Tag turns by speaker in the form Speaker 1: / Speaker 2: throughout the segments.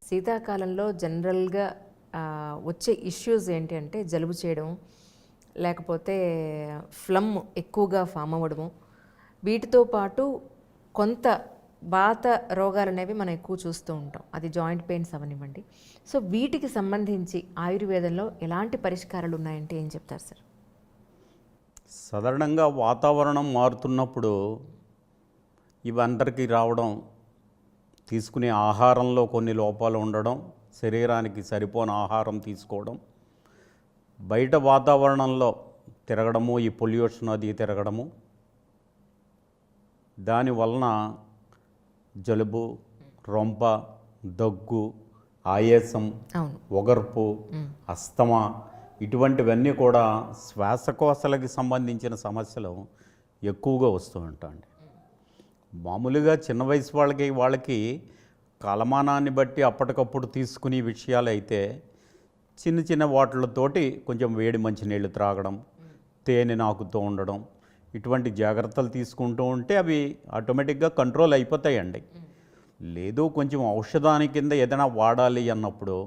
Speaker 1: శీతాకాలంలో జనరల్గా వచ్చే ఇష్యూస్ ఏంటి అంటే జలుబు చేయడం, లేకపోతే ఫ్లమ్ ఎక్కువగా ఫామ్ అవ్వడము, వీటితో పాటు కొంత వాత రోగాలు అనేవి మనం ఎక్కువ చూస్తూ ఉంటాం. అది జాయింట్ పెయిన్స్ అవనివ్వండి. సో వీటికి సంబంధించి ఆయుర్వేదంలో ఎలాంటి పరిష్కారాలు ఉన్నాయంటే ఏం చెప్తారు సార్?
Speaker 2: సాధారణంగా వాతావరణం మారుతున్నప్పుడు ఇవందరికీ రావడం, తీసుకునే ఆహారంలో కొన్ని లోపాలు ఉండడం, శరీరానికి సరిపోని ఆహారం తీసుకోవడం, బయట వాతావరణంలో తిరగడము, ఈ పొల్యూషన్ అది తిరగడము, దానివలన జలుబు, రొంప, దగ్గు, ఆయాసం, ఒగర్పు, అస్తమా ఇటువంటివన్నీ కూడా శ్వాసకోశాలకి సంబంధించిన సమస్యలు ఎక్కువగా వస్తూ ఉంటాయండి. మామూలుగా చిన్న వయసు వాళ్ళకి కాలమానాన్ని బట్టి అప్పటికప్పుడు తీసుకునే విషయాలు అయితే చిన్న చిన్న వాటిలతోటి కొంచెం వేడి మంచినీళ్ళు త్రాగడం, తేనె నాకుతూ ఉండడం, ఇటువంటి జాగ్రత్తలు తీసుకుంటూ ఉంటే అవి ఆటోమేటిక్గా కంట్రోల్ అయిపోతాయండి. లేదు కొంచెం ఔషధాని కింద ఏదైనా వాడాలి అన్నప్పుడు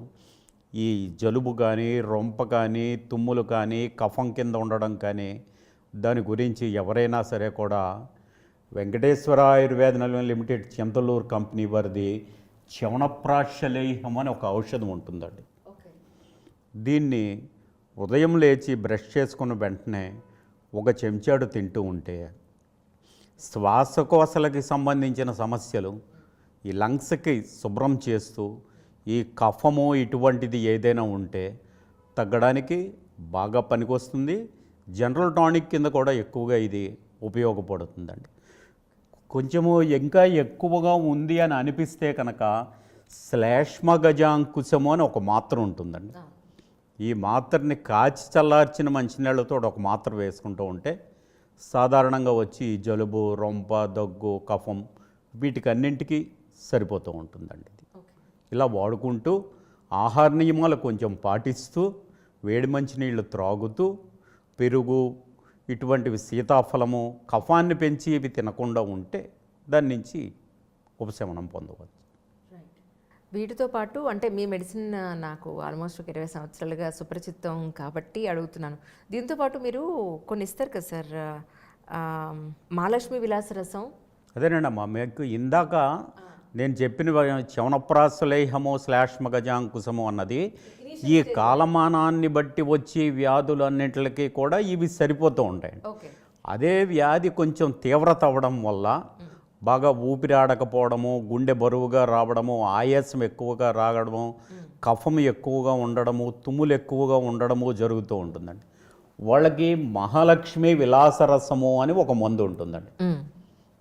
Speaker 2: ఈ జలుబు కానీ, రొంప కానీ, తుమ్ములు కానీ, కఫం కింద ఉండడం కానీ, దాని గురించి ఎవరైనా సరే కూడా వెంకటేశ్వర ఆయుర్వేద లిమిటెడ్ చింతలూరు కంపెనీ వారిది చ్యవనప్రాశలేహం అని ఒక ఔషధం ఉంటుందండి. దీన్ని ఉదయం లేచి బ్రష్ చేసుకున్న వెంటనే ఒక చెంచాడు తింటూ ఉంటే శ్వాసకోశాలకి సంబంధించిన సమస్యలు, ఈ లంగ్స్కి శుభ్రం చేస్తూ, ఈ కఫము ఇటువంటిది ఏదైనా ఉంటే తగ్గడానికి బాగా పనికొస్తుంది. జనరల్ టానిక్ కింద కూడా ఎక్కువగా ఇది ఉపయోగపడుతుందండి. కొంచెము ఇంకా ఎక్కువగా ఉంది అని అనిపిస్తే కనుక శ్లేష్మగజాంకుశము అని ఒక మాత్ర ఉంటుందండి. ఈ మాత్రని కాచి చల్లార్చిన మంచినీళ్ళతో ఒక మాత్ర వేసుకుంటూ ఉంటే సాధారణంగా వచ్చి జలుబు, రొంప, దగ్గు, కఫం వీటికన్నింటికి సరిపోతూ ఉంటుందండి. ఇలా వాడుకుంటూ ఆహార నియమాలు కొంచెం పాటిస్తూ, వేడి మంచినీళ్ళు త్రాగుతూ, పెరుగు ఇటువంటివి, సీతాఫలము, కఫాన్ని పెంచి ఇవి తినకుండా ఉంటే దాని నుంచి ఉపశమనం పొందవచ్చు.
Speaker 1: వీటితో పాటు అంటే మీ మెడిసిన్ నాకు ఆల్మోస్ట్ ఒక 20 సంవత్సరాలుగా సుపరిచితం కాబట్టి అడుగుతున్నాను. దీంతో పాటు మీరు కొన్ని ఇస్తారు కదా సార్, మహాలక్ష్మి విలాస రసం.
Speaker 2: అదేనండి అమ్మా, మీకు ఇందాక నేను చెప్పిన చ్యవనప్రాశలేహము శ్లేష్మగజాంకుశము అన్నది ఈ కాలమానాన్ని బట్టి వచ్చే వ్యాధులన్నింటికి కూడా ఇవి సరిపోతూ ఉంటాయండి. అదే వ్యాధి కొంచెం తీవ్రత అవ్వడం వల్ల బాగా ఊపిరాడకపోవడము, గుండె బరువుగా రావడము, ఆయాసం ఎక్కువగా రావడము, కఫం ఎక్కువగా ఉండడము, తుమ్ములు ఎక్కువగా ఉండడము జరుగుతూ ఉంటుందండి. వాళ్ళకి మహాలక్ష్మి విలాసరసము అని ఒక మందు ఉంటుందండి.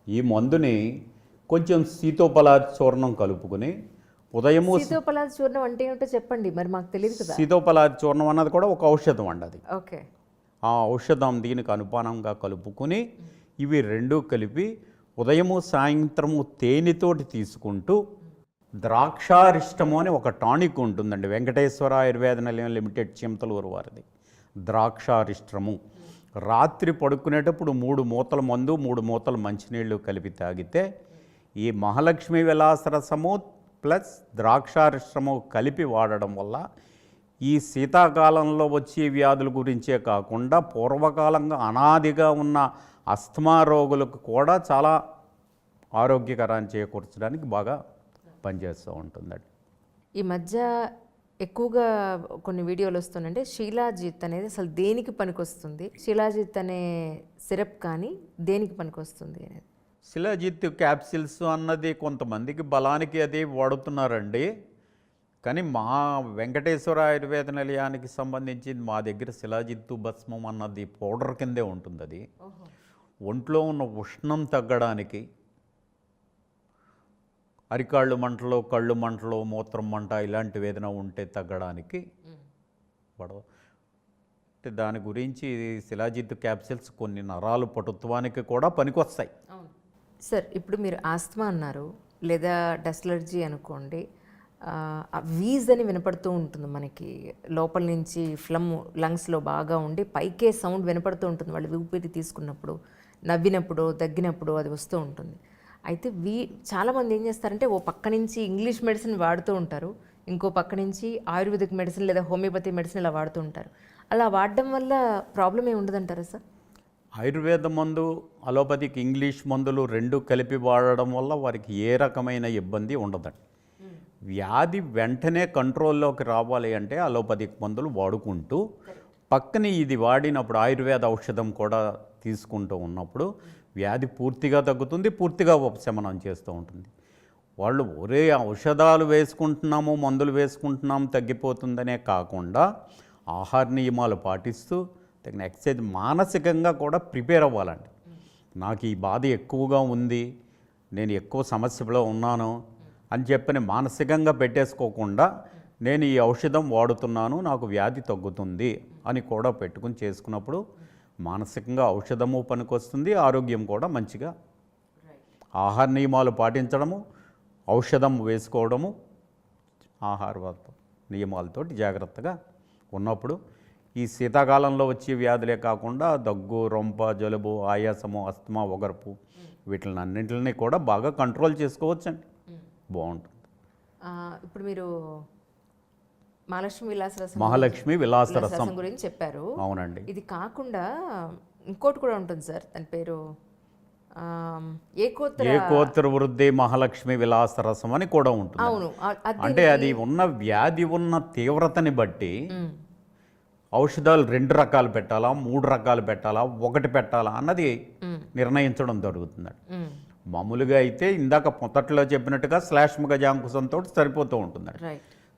Speaker 2: ఈ మందుని కొంచెం సీతోపలాద చూర్ణం కలుపుకుని ఉదయము,
Speaker 1: సీతోపలాద చూర్ణం అంటే ఏమిటో చెప్పండి, మరి మాకు తెలియదు కదా.
Speaker 2: సీతోపలాద చూర్ణం అన్నది కూడా ఒక ఔషధం అండి. అది
Speaker 1: ఓకే.
Speaker 2: ఆ ఔషధం దీనికి అనుపానంగా కలుపుకుని ఇవి రెండూ కలిపి ఉదయము సాయంత్రము తేనెతోటి తీసుకుంటూ, ద్రాక్షారిష్టము అని ఒక టానిక్ ఉంటుందండి, వెంకటేశ్వర ఆయుర్వేద లిమిటెడ్ చింతలూరు వారిది ద్రాక్షారిష్టము. రాత్రి పడుకునేటప్పుడు 3 మూతల మందు, 3 మూతల మంచినీళ్ళు కలిపి తాగితే ఈ మహాలక్ష్మి విలాసరసము ప్లస్ ద్రాక్షారిష్టము కలిపి వాడడం వల్ల ఈ శీతాకాలంలో వచ్చే వ్యాధుల గురించే కాకుండా పూర్వకాలంగా అనాదిగా ఉన్న అస్థమా రోగులకు కూడా చాలా ఆరోగ్యకరాన్ని చేకూర్చడానికి బాగా పనిచేస్తూ ఉంటుందండి.
Speaker 1: ఈ మధ్య ఎక్కువగా కొన్ని వీడియోలు వస్తుందంటే శీలాజిత్ అనేది అసలు దేనికి పనికొస్తుంది, శీలాజిత్ అనే సిరప్ కానీ దేనికి పనికొస్తుంది అనేది.
Speaker 2: శిలాజిత్ క్యాప్సిల్స్ అన్నది కొంతమందికి బలానికి అది వాడుతున్నారండి. కానీ మా వెంకటేశ్వర ఆయుర్వేద నిలయానికి సంబంధించి మా దగ్గర శిలాజిత్తు భస్మం అన్నది పౌడర్ కిందే ఉంటుంది. అది ఒంట్లో ఉన్న ఉష్ణం తగ్గడానికి, అరికాళ్ళు మంటలు, కళ్ళు మంటలు, మూత్రం మంట ఇలాంటివి ఏదైనా ఉంటే తగ్గడానికి వాడు. అంటే దాని గురించి శిలాజిత్ క్యాప్సిల్స్ కొన్ని నరాలు పటుత్వానికి కూడా పనికొస్తాయి.
Speaker 1: సార్ ఇప్పుడు మీరు ఆస్తమా అన్నారు, లేదా డస్ట్ అలర్జీ అనుకోండి, వీజ్ అని వినపడుతూ ఉంటుంది మనకి, లోపల నుంచి ఫ్లమ్ లంగ్స్లో బాగా ఉండి పైకే సౌండ్ వినపడుతూ ఉంటుంది వాళ్ళు ఊపిరి తీసుకున్నప్పుడు. నవ్వినప్పుడు దగ్గినప్పుడు అది వస్తూ ఉంటుంది. అయితే చాలామంది ఏం చేస్తారంటే ఓ పక్క నుంచి ఇంగ్లీష్ మెడిసిన్ వాడుతూ ఉంటారు, ఇంకో పక్క నుంచి ఆయుర్వేదిక్ మెడిసిన్ లేదా హోమియోపతి మెడిసిన్ ఇలా వాడుతూ ఉంటారు. అలా వాడడం వల్ల ప్రాబ్లం ఏమి ఉండదంటారా సార్?
Speaker 2: ఆయుర్వేద మందు, అలోపతిక్ ఇంగ్లీష్ మందులు రెండు కలిపి వాడడం వల్ల వారికి ఏ రకమైన ఇబ్బంది ఉండదండి. వ్యాధి వెంటనే కంట్రోల్లోకి రావాలి అంటే అలోపతిక్ మందులు వాడుకుంటూ పక్కన ఇది వాడినప్పుడు ఆయుర్వేద ఔషధం కూడా తీసుకుంటూ ఉన్నప్పుడు వ్యాధి పూర్తిగా తగ్గుతుంది, పూర్తిగా ఉపశమనం చేస్తూ ఉంటుంది. వాళ్ళు ఒరే ఔషధాలు వేసుకుంటున్నాము, మందులు వేసుకుంటున్నాము తగ్గిపోతుందనే కాకుండా ఆహార నియమాలు పాటిస్తూ తగిన ఎక్సర్సైజ్, మానసికంగా కూడా ప్రిపేర్ అవ్వాలండి. నాకు ఈ బాధ ఎక్కువగా ఉంది, నేను ఎక్కువ సమస్యలో ఉన్నాను అని చెప్పని మానసికంగా పెట్టేసుకోకుండా నేను ఈ ఔషధం వాడుతున్నాను, నాకు వ్యాధి తగ్గుతుంది అని కూడా పెట్టుకుని చేసుకున్నప్పుడు మానసికంగా ఔషధము పనికొస్తుంది, ఆరోగ్యం కూడా మంచిగా. ఆహార నియమాలు పాటించడము, ఔషధం వేసుకోవడము, ఆహార నియమాలతోటి జాగ్రత్తగా ఉన్నప్పుడు ఈ శీతాకాలంలో వచ్చే వ్యాధులే కాకుండా దగ్గు, రొంప, జలుబు, ఆయాసము, అస్తమా, ఒగర్పు వీటిని అన్నింటిని కూడా బాగా కంట్రోల్ చేసుకోవచ్చండి. బాగుంటుంది.
Speaker 1: ఇప్పుడు మీరు
Speaker 2: మహాలక్ష్మి విలాసరసం
Speaker 1: గురించి చెప్పారు.
Speaker 2: అవునండి.
Speaker 1: ఇది కాకుండా ఇంకోటి కూడా ఉంటుంది సార్, దాని పేరు
Speaker 2: ఏకోత్తర వృద్ధి మహాలక్ష్మి విలాసరసం అని కూడా ఉంటుంది.
Speaker 1: అవును.
Speaker 2: అంటే అది ఉన్న వ్యాధి ఉన్న తీవ్రతని బట్టి ఔషధాలు 2 రకాలు పెట్టాలా, 3 రకాలు పెట్టాలా, 1 పెట్టాలా అన్నది నిర్ణయించడం జరుగుతుంది. మామూలుగా అయితే ఇందాక మొదట్లో చెప్పినట్టుగా శ్లేష్మ గజాంకుశంతో సరిపోతూ ఉంటుంది.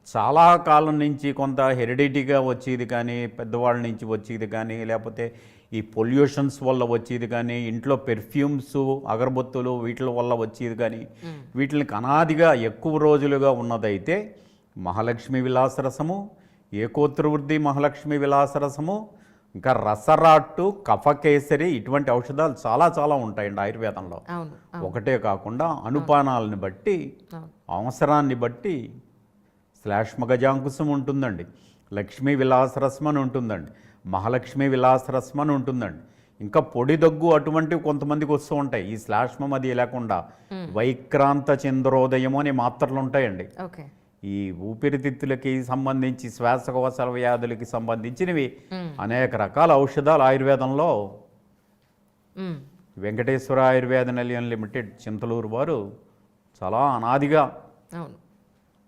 Speaker 2: చాలా కాలం నుంచి కొంత హెరిడిటీగా వచ్చేది కానీ, పెద్దవాళ్ళ నుంచి వచ్చేది కానీ, లేకపోతే ఈ పొల్యూషన్స్ వల్ల వచ్చేది కానీ, ఇంట్లో పెర్ఫ్యూమ్స్, అగరబత్తులు వీటి వల్ల వచ్చేది కానీ, వీటిని అనాదిగా ఎక్కువ రోజులుగా ఉన్నదైతే మహాలక్ష్మి విలాసరసము, ఏకోత్రవృద్ధి మహాలక్ష్మి విలాసరసము, ఇంకా రసరాట్టు, కఫకేసరి ఇటువంటి ఔషధాలు చాలా చాలా ఉంటాయండి ఆయుర్వేదంలో. ఒకటే కాకుండా అనుపానాలను బట్టి, అవసరాన్ని బట్టి శ్లేష్మ గజాంకుశం ఉంటుందండి, లక్ష్మీ విలాసరసం అని ఉంటుందండి, మహాలక్ష్మి విలాసరసం అని ఉంటుందండి. ఇంకా పొడి దగ్గు అటువంటివి కొంతమందికి వస్తూ ఉంటాయి. ఈ శ్లేష్మం అది లేకుండా వైక్రాంత చంద్రోదయము అనే మాత్రలు ఉంటాయండి. ఈ ఊపిరితిత్తులకి సంబంధించి, శ్వాసకోశాల వ్యాధులకి సంబంధించినవి అనేక రకాల ఔషధాలు ఆయుర్వేదంలో వెంకటేశ్వర ఆయుర్వేద నిలయం లిమిటెడ్ చింతలూరు వారు చాలా అనాదిగా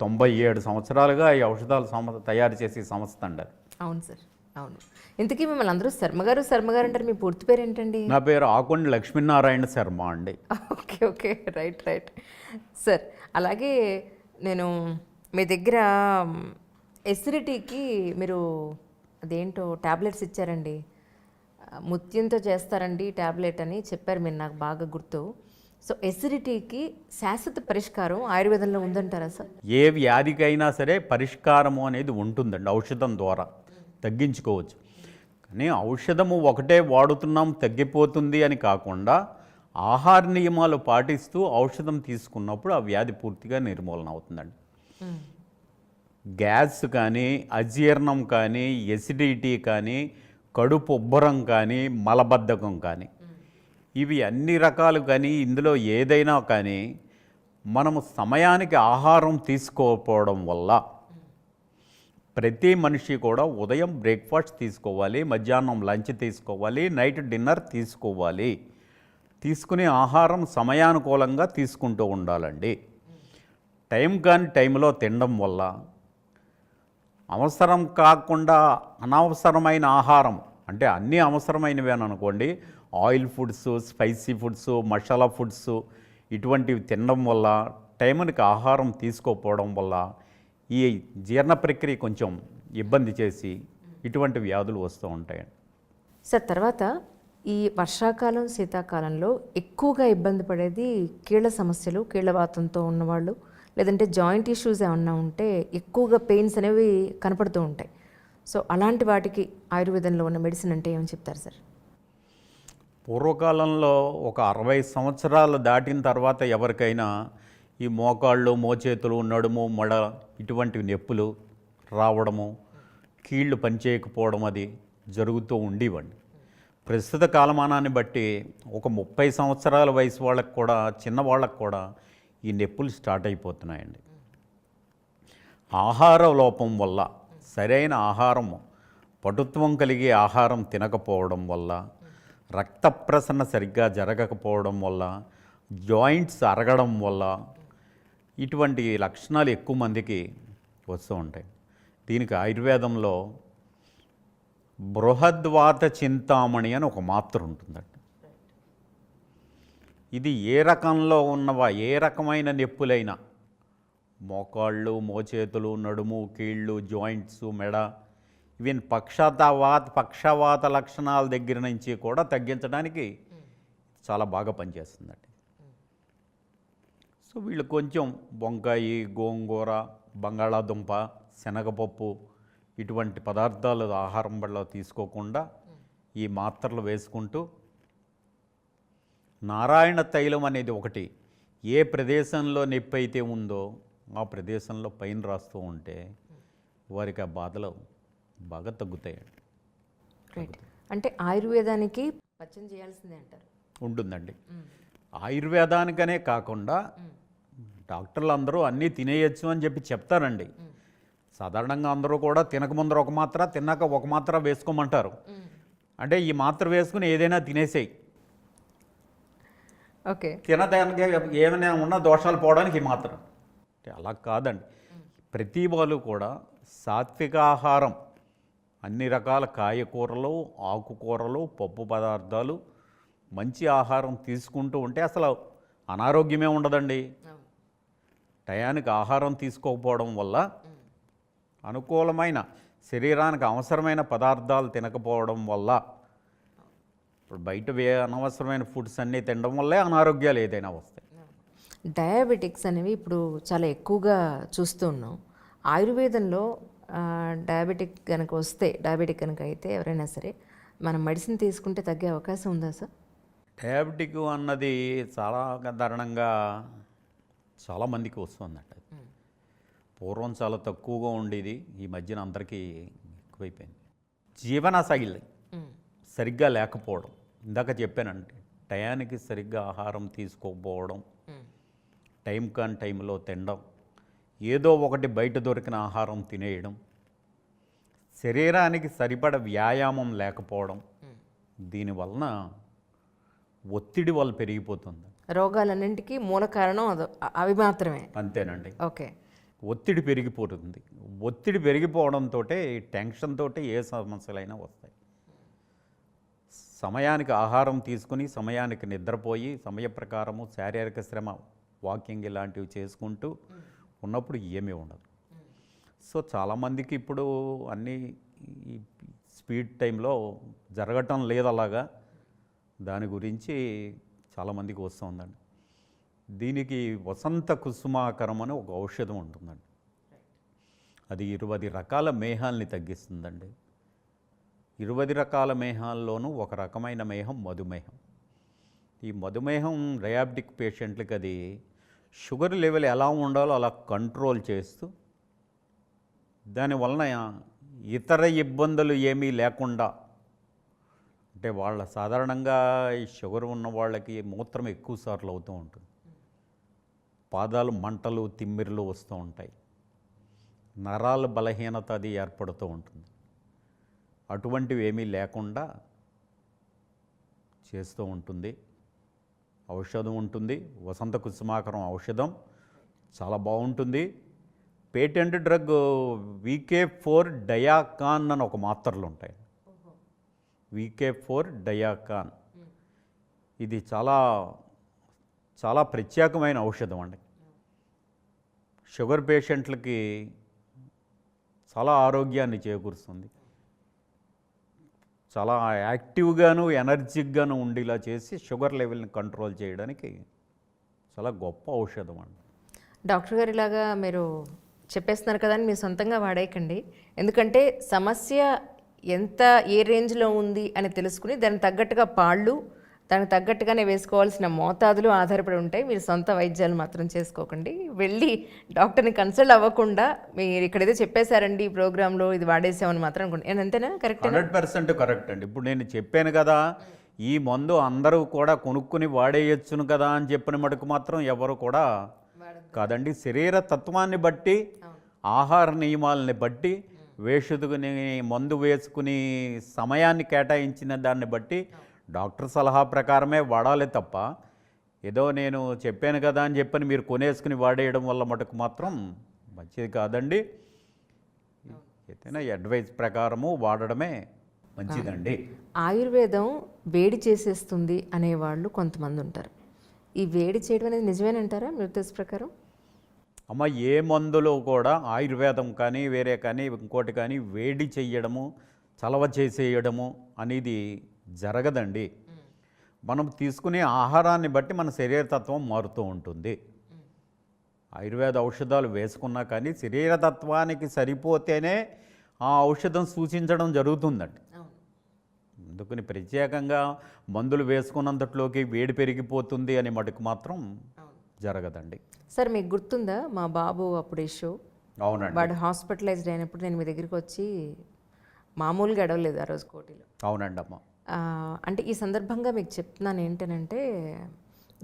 Speaker 2: 97 సంవత్సరాలుగా ఈ ఔషధాలు తయారు చేసే సంస్థ అండి.
Speaker 1: అవును సార్, అవును. ఇంతకీ మిమ్మల్ని అందరూ శర్మగారు అంటారు, మీ పూర్తి పేరు ఏంటండి?
Speaker 2: నా పేరు ఆకొండ లక్ష్మీనారాయణ శర్మ అండి.
Speaker 1: Okay okay, right sir. అలాగే నేను మీ దగ్గర ఎసిడిటీకి మీరు అదేంటో ట్యాబ్లెట్స్ ఇచ్చారండి, ముత్యంతో చేస్తారండి ట్యాబ్లెట్ అని చెప్పారు మీరు, నాకు బాగా గుర్తు. సో ఎసిడిటీకి శాశ్వత పరిష్కారం ఆయుర్వేదంలో ఉందంటారా సార్?
Speaker 2: ఏ వ్యాధికైనా సరే పరిష్కారము అనేది ఉంటుందండి, ఔషధం ద్వారా తగ్గించుకోవచ్చు. కానీ ఔషధము ఒకటే వాడుతున్నాం తగ్గిపోతుంది అని కాకుండా ఆహార నియమాలు పాటిస్తూ ఔషధం తీసుకున్నప్పుడు ఆ వ్యాధి పూర్తిగా నిర్మూలన అవుతుందండి. గ్యాస్ కానీ, అజీర్ణం కానీ, ఎసిడిటీ కానీ, కడుపు ఉబ్బరం కానీ, మలబద్ధకం కానీ, ఇవి అన్ని రకాలు కానీ ఇందులో ఏదైనా కానీ మనము సమయానికి ఆహారం తీసుకోకపోవడం వల్ల, ప్రతి మనిషి కూడా ఉదయం బ్రేక్ఫాస్ట్ తీసుకోవాలి, మధ్యాహ్నం లంచ్ తీసుకోవాలి, నైట్ డిన్నర్ తీసుకోవాలి. తీసుకునే ఆహారం సమయానుకూలంగా తీసుకుంటూ ఉండాలండి. టైం కాని టైంలో తినడం వల్ల అవసరం కాకుండా అనవసరమైన ఆహారం, అంటే అన్నీ అవసరమైనవి అని అనుకోండి, oil foods, spicy foods, masala foods ఇటువంటివి తినడం వల్ల, టైంకి ఆహారం తీసుకోకపోవడం వల్ల ఈ జీర్ణ ప్రక్రియ కొంచెం ఇబ్బంది చేసి ఇటువంటి వ్యాధులు వస్తూ ఉంటాయండి.
Speaker 1: సార్, తర్వాత ఈ వర్షాకాలం, శీతాకాలంలో ఎక్కువగా ఇబ్బంది పడేది కీళ్ళ సమస్యలు, కీళ్ళవాతంతో ఉన్నవాళ్ళు, లేదంటే జాయింట్ ఇష్యూస్ ఏమన్నా ఉంటే ఎక్కువగా పెయిన్స్ అనేవి కనపడుతూ ఉంటాయి. సో అలాంటి వాటికి ఆయుర్వేదంలో ఉన్న మెడిసిన్ అంటే ఏమని చెప్తారు సార్?
Speaker 2: పూర్వకాలంలో ఒక 60 సంవత్సరాలు దాటిన తర్వాత ఎవరికైనా ఈ మోకాళ్ళు, మోచేతులు, నడుము, మడ ఇటువంటి నొప్పులు రావడము, కీళ్ళు పనిచేయకపోవడం అది జరుగుతూ ఉండేవండి. ప్రస్తుత కాలమానాన్ని బట్టి ఒక 30 సంవత్సరాల వయసు వాళ్ళకి కూడా, చిన్నవాళ్ళకు కూడా ఈ నొప్పులు స్టార్ట్ అయిపోతున్నాయండి. ఆహార లోపం వల్ల, సరైన ఆహారం, పటుత్వం కలిగే ఆహారం తినకపోవడం వల్ల, రక్త ప్రసరణ సరిగ్గా జరగకపోవడం వల్ల, జాయింట్స్ అరగడం వల్ల ఇటువంటి లక్షణాలు ఎక్కువ మందికి వస్తూ ఉంటాయి. దీనికి ఆయుర్వేదంలో బృహద్వాత చింతామణి అని ఒక మాత్ర ఉంటుందండి. ఇది ఏ రకంలో ఉన్నవా, ఏ రకమైన నొప్పులైనా, మోకాళ్ళు, మోచేతులు, నడుము, కీళ్ళు, జాయింట్స్, మెడ, ఈవెన్ పక్షవాత లక్షణాల దగ్గర నుంచి కూడా తగ్గించడానికి చాలా బాగా పనిచేస్తుందండి. సో వీళ్ళు కొంచెం వంకాయ, గోంగూర, బంగాళాదుంప, శనగపప్పు ఇటువంటి పదార్థాలు ఆహారం వల్ల తీసుకోకుండా ఈ మాత్రలు వేసుకుంటూ, నారాయణ తైలం అనేది ఒకటి, ఏ ప్రదేశంలో నొప్పి అయితే ఉందో ఆ ప్రదేశంలో పైన రాస్తూ ఉంటే వారికి ఆ బాధలు బాగా తగ్గుతాయండి.
Speaker 1: రైట్. అంటే ఆయుర్వేదానికి పచ్చం చేయాల్సిందే అంటారు.
Speaker 2: ఉంటుందండి. ఆయుర్వేదానికనే కాకుండా డాక్టర్లు అందరూ అన్నీ తినేయచ్చు అని చెప్పి చెప్తారండి. సాధారణంగా అందరూ కూడా తినకముందర ఒక మాత్ర, తిన్నాక ఒక మాత్ర వేసుకోమంటారు. అంటే ఈ మాత్ర వేసుకుని ఏదైనా తినేసేయి,
Speaker 1: ఓకే,
Speaker 2: తినడానికి ఏమైనా ఉన్న దోషాలు పోవడానికి ఈ మాత్ర. అంటే అలా కాదండి. ప్రతి వాళ్ళు కూడా సాత్విక ఆహారం, అన్ని రకాల కాయకూరలు, ఆకుకూరలు, పప్పు పదార్థాలు, మంచి ఆహారం తీసుకుంటూ ఉంటే అసలు అనారోగ్యమే ఉండదండి. టయానికి ఆహారం తీసుకోకపోవడం వల్ల, అనుకూలమైన శరీరానికి అవసరమైన పదార్థాలు తినకపోవడం వల్ల, ఇప్పుడు బయట అనవసరమైన ఫుడ్స్ అన్నీ తినడం వల్లే అనారోగ్యాలు ఏదైనా వస్తాయి.
Speaker 1: డయాబెటిక్స్ అనేవి ఇప్పుడు చాలా ఎక్కువగా చూస్తూ ఉన్నాం. ఆయుర్వేదంలో డయాబెటిక్ కనుక అయితే ఎవరైనా సరే మనం మెడిసిన్ తీసుకుంటే తగ్గే అవకాశం ఉందా సార్?
Speaker 2: డయాబెటిక్ అన్నది చాలా దారుణంగా చాలామందికి వస్తుందంట. పూర్వం చాలా తక్కువగా ఉండేది, ఈ మధ్యన అందరికీ ఎక్కువైపోయింది. జీవనశైలి సరిగ్గా లేకపోవడం, ఇందాక చెప్పానంటే టయానికి సరిగ్గా ఆహారం తీసుకోకపోవడం, టైం కాని టైంలో తినడం, ఏదో ఒకటి బయట దొరికిన ఆహారం తినేయడం, శరీరానికి సరిపడ వ్యాయామం లేకపోవడం, దీనివలన ఒత్తిడి వల్ల పెరిగిపోతుంది.
Speaker 1: రోగాలన్నింటికీ మూల కారణం అవి మాత్రమే.
Speaker 2: అంతేనండి.
Speaker 1: ఓకే.
Speaker 2: ఒత్తిడి పెరిగిపోతుంది. ఒత్తిడి పెరిగిపోవడంతో టెన్షన్ తోటి ఏ సమస్యలైనా వస్తాయి. సమయానికి ఆహారం తీసుకుని, సమయానికి నిద్రపోయి, సమయ ప్రకారము శారీరక శ్రమ, వాకింగ్ ఇలాంటివి చేసుకుంటూ ఉన్నప్పుడు ఏమీ ఉండదు. సో చాలామందికి ఇప్పుడు అన్నీ ఈ స్పీడ్ టైంలో జరగటం లేదు అలాగా. దాని గురించి చాలామందికి వస్తుందండి. దీనికి వసంత కుసుమాకరం అని ఒక ఔషధం ఉంటుందండి. అది 20 రకాల మేహాల్ని తగ్గిస్తుందండి. 20 రకాల మేహాల్లోనూ ఒక రకమైన మేహం మధుమేహం. ఈ మధుమేహం డయాబెటిక్ పేషెంట్లకి అది షుగర్ లెవెల్ ఎలా ఉండాలో అలా కంట్రోల్ చేస్తూ, దానివలన ఇతర ఇబ్బందులు ఏమీ లేకుండా, అంటే వాళ్ళ సాధారణంగా ఈ షుగర్ ఉన్న వాళ్ళకి మూత్రం ఎక్కువ సార్లు అవుతూ ఉంటుంది, పాదాలు మంటలు, తిమ్మిర్లు వస్తూ ఉంటాయి, నరాల బలహీనత అది ఏర్పడుతూ ఉంటుంది. అటువంటివి ఏమీ లేకుండా చేస్తూ ఉంటుంది. ఔషధం ఉంటుంది, వసంత కుసుమాకరం ఔషధం చాలా బాగుంటుంది. పేటెంట్ డ్రగ్ VK4 డయాకాన్ అని ఒక మాత్రలు ఉంటాయి. VK4 డయాకాన్ ఇది చాలా చాలా ప్రత్యేకమైన ఔషధం అండి. షుగర్ పేషెంట్లకి చాలా ఆరోగ్యాన్ని చేకూరుస్తుంది. చాలా యాక్టివ్గాను, ఎనర్జిక్గాను ఉండేలా చేసి షుగర్ లెవెల్ని కంట్రోల్ చేయడానికి చాలా గొప్ప ఔషధం అండి.
Speaker 1: డాక్టర్ గారు ఇలాగా మీరు చెప్పేస్తున్నారు కదా అని మీరు సొంతంగా వాడేయకండి. ఎందుకంటే సమస్య ఎంత ఏ రేంజ్లో ఉంది అని తెలుసుకుని దానికి తగ్గట్టుగా పాళ్ళు, దానికి తగ్గట్టుగానే వేసుకోవాల్సిన మోతాదులు ఆధారపడి ఉంటాయి. మీరు సొంత వైద్యాలు మాత్రం చేసుకోకండి. వెళ్ళి డాక్టర్ని కన్సల్ట్ అవ్వకుండా మీరు ఇక్కడైతే చెప్పేశారండి ఈ ప్రోగ్రాంలో ఇది వాడేసామని మాత్రం అనుకోండి. అంతేనా? కరెక్ట్.
Speaker 2: 100% కరెక్ట్ అండి. ఇప్పుడు నేను చెప్పాను కదా, ఈ మందు అందరూ కూడా కొనుక్కుని వాడేయచ్చును కదా అని చెప్పిన మటుకు మాత్రం ఎవరు కూడా కాదండి. శరీర తత్వాన్ని బట్టి, ఆహార నియమాలని బట్టి, వేషుదుకుని మందు వేసుకుని సమయాన్ని కేటాయించిన దాన్ని బట్టి డాక్టర్ సలహా ప్రకారమే వాడాలి తప్ప, ఏదో నేను చెప్పాను కదా అని చెప్పని మీరు కొనేసుకుని వాడేయడం వల్ల మటుకు మాత్రం మంచిది కాదండి. ఏదైనా అడ్వైస్ ప్రకారము వాడడమే మంచిదండి.
Speaker 1: ఆయుర్వేదం వేడి చేసేస్తుంది అనేవాళ్ళు కొంతమంది ఉంటారు. ఈ వేడి చేయడం అనేది నిజమేనంటారా మీ ఉద్దేశ ప్రకారం?
Speaker 2: అమ్మ, ఏ మందులో కూడా ఆయుర్వేదం కానీ వేరే కానీ ఇంకోటి కానీ వేడి చెయ్యడము, చలవ చేసేయడము అనేది జరగదండి. మనం తీసుకునే ఆహారాన్ని బట్టి మన శరీరతత్వం మారుతూ ఉంటుంది. ఆయుర్వేద ఔషధాలు వేసుకున్నా కానీ శరీరతత్వానికి సరిపోతేనే ఆ ఔషధం సూచించడం జరుగుతుందండి. అందుకని ప్రత్యేకంగా మందులు వేసుకున్నంతట్లోకి వేడి పెరిగిపోతుంది అని మటుకు మాత్రం జరగదండి.
Speaker 1: సార్, మీకు గుర్తుందా మా బాబు అప్పుడు ఇష్యూ?
Speaker 2: అవునండి.
Speaker 1: వాడు హాస్పిటలైజ్డ్ అయినప్పుడు నేను మీ దగ్గరికి వచ్చి మామూలుగా అడవలేదు ఆ రోజు కోటిలో.
Speaker 2: అవునండి అమ్మ.
Speaker 1: అంటే ఈ సందర్భంగా మీకు చెప్తున్నాను ఏంటనంటే,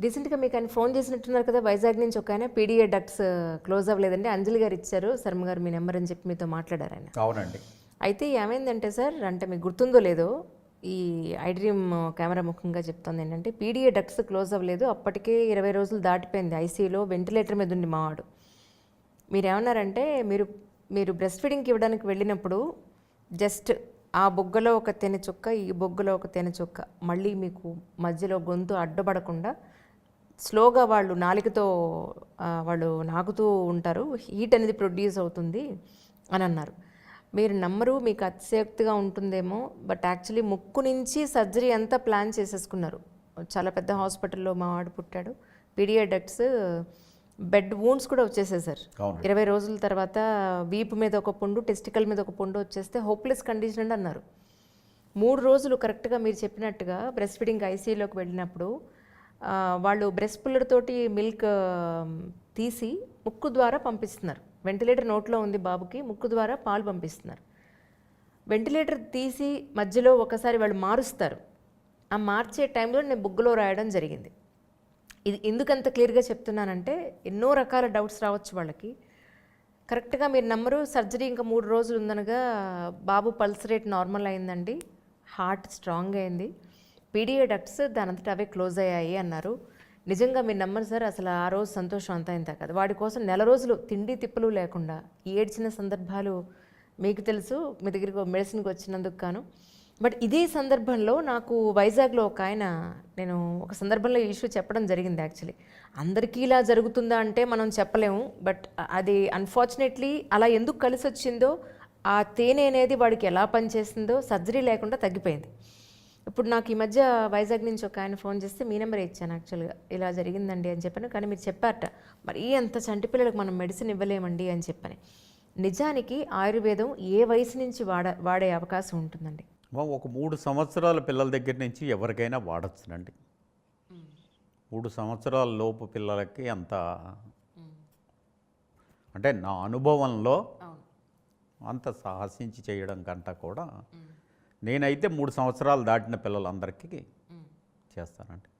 Speaker 1: రీసెంట్గా మీకు ఆయన ఫోన్ చేసినట్టున్నారు కదా, వైజాగ్ నుంచి ఒక ఆయన పీడిఏ డక్ట్స్ క్లోజ్ అవ్వలేదండి, అంజలి గారు ఇచ్చారు, శర్మ గారు మీ నెంబర్ అని చెప్పి మీతో మాట్లాడారు ఆయన.
Speaker 2: అవునండి.
Speaker 1: అయితే ఏమైందంటే సార్, అంటే మీకు గుర్తుందో లేదో, ఈ ఐడ్రీమ్ కెమెరా ముఖ్యంగా చెప్తుంది ఏంటంటే, పీడిఏ డక్ట్స్ క్లోజ్ అవ్వలేదు, అప్పటికే 20 రోజులు దాటిపోయింది, ఐసీయూలో వెంటిలేటర్ మీద ఉంది మావాడు. మీరేమన్నారంటే, మీరు బ్రెస్ట్ ఫీడింగ్కి ఇవ్వడానికి వెళ్ళినప్పుడు జస్ట్ ఆ బొగ్గలో ఒక తేనె చుక్క, ఈ బొగ్గలో ఒక తేనె చుక్క, మళ్ళీ మీకు మధ్యలో గొంతు అడ్డపడకుండా స్లోగా వాళ్ళు నాలికతో వాళ్ళు నాకుతూ ఉంటారు, హీట్ అనేది ప్రొడ్యూస్ అవుతుంది అని అన్నారు. మీరు నమ్మరు, మీకు అతిశయోక్తిగా ఉంటుందేమో, బట్ యాక్చువల్లీ ముక్కు నుంచి సర్జరీ అంతా ప్లాన్ చేసేసుకున్నారు. చాలా పెద్ద హాస్పిటల్లో మా వాడు పుట్టాడు. పీడియాట్రిక్స్ బెడ్ వూండ్స్ కూడా వచ్చేసాయి సార్. 20 రోజుల తర్వాత వీపు మీద ఒక పుండు, టెస్టికల్ మీద ఒక పుండు వచ్చేస్తే హోప్లెస్ కండిషన్ అని అన్నారు. 3 రోజులు కరెక్ట్గా మీరు చెప్పినట్టుగా బ్రెస్ట్ ఫీడింగ్ ఐసీయూలోకి వెళ్ళినప్పుడు వాళ్ళు బ్రెస్ట్ పుల్లర్ తోటి మిల్క్ తీసి ముక్కు ద్వారా పంపిస్తున్నారు. వెంటిలేటర్ నోట్లో ఉంది బాబుకి, ముక్కు ద్వారా పాలు పంపిస్తున్నారు. వెంటిలేటర్ తీసి మధ్యలో ఒకసారి వాళ్ళు మారుస్తారు. ఆ మార్చే టైంలో నేను బుగ్గలో రాయడం జరిగింది. ఇది ఎందుకంత క్లియర్గా చెప్తున్నానంటే, ఎన్నో రకాల డౌట్స్ రావచ్చు వాళ్ళకి. కరెక్ట్గా మీరు నమ్మరు, సర్జరీ ఇంకా 3 రోజులు ఉందనగా బాబు పల్స్ రేట్ నార్మల్ అయిందండి, హార్ట్ స్ట్రాంగ్ అయింది, పీడియాట్రిక్స్ దానంతట అవే క్లోజ్ అయ్యాయి అన్నారు. నిజంగా మీరు నమ్మరు సార్, అసలు ఆ రోజు సంతోషం అంతా ఇంత కాదు. వాడి కోసం 1 రోజులు తిండి తిప్పలు లేకుండా ఏడ్చిన సందర్భాలు మీకు తెలుసు, మీ దగ్గరికి మెడిసిన్కి వచ్చినందుకు గాను. బట్ ఇదే సందర్భంలో నాకు వైజాగ్లో ఒక ఆయన, నేను ఒక సందర్భంలో ఈ ఇష్యూ చెప్పడం జరిగింది. యాక్చువల్లీ అందరికీ ఇలా జరుగుతుందా అంటే మనం చెప్పలేము, బట్ అది అన్ఫార్చునేట్లీ అలా ఎందుకు కలిసి వచ్చిందో, ఆ తేనె అనేది వాడికి ఎలా పనిచేసిందో సర్జరీ లేకుండా తగ్గిపోయింది. ఇప్పుడు నాకు ఈ మధ్య వైజాగ్ నుంచి ఒక ఆయన ఫోన్ చేస్తే మీ నెంబర్ ఇచ్చాను యాక్చువల్గా, ఇలా జరిగిందండి అని చెప్పాను. కానీ మీరు చెప్పారట, మరి అంత చంటి పిల్లలకు మనం మెడిసిన్ ఇవ్వలేమండి అని చెప్పని. నిజానికి ఆయుర్వేదం ఏ వయసు నుంచి వాడే అవకాశం ఉంటుందండి?
Speaker 2: ఒక 3 సంవత్సరాల పిల్లల దగ్గర నుంచి ఎవరికైనా వాడచ్చునండి. 3 సంవత్సరాల లోపు పిల్లలకి అంత, అంటే నా అనుభవంలో అంత సాహసించి చేయడం కంట కూడా నేనైతే 3 సంవత్సరాలు దాటిన పిల్లలందరికీ చేస్తానండి,